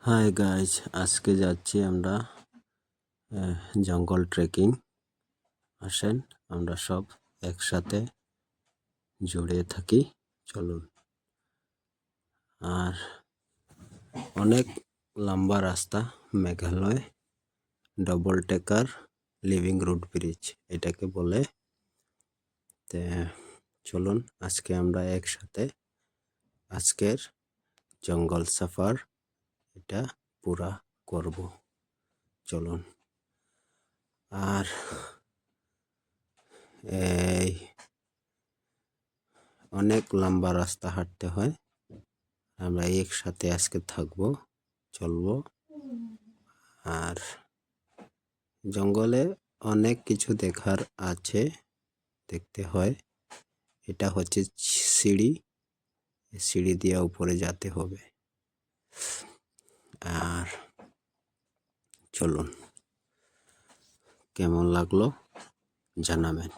Hi guys, আজকে যাচ্ছি আমরা জঙ্গল ট্রেকিং। আসেন আমরা সব একসাথে জড়িয়ে থাকি, চলুন। আর অনেক লম্বা রাস্তা, মেঘালয় ডবল টেকার লিভিং রুট ব্রিজ এটাকে বলে। তে চলুন আজকে আমরা একসাথে আজকের জঙ্গল সফর এটা পুরা করব, চলুন। আর এই অনেক লম্বা রাস্তা হাঁটতে হয়, আমরা একসাথে আজকে থাকবো, চলবো। আর জঙ্গলে অনেক কিছু দেখার আছে, দেখতে হয়। এটা হচ্ছে সিঁড়ি, সিঁড়ি দিয়ে উপরে যেতে হবে। আর চলুন, কেমন লাগলো জানাবেন।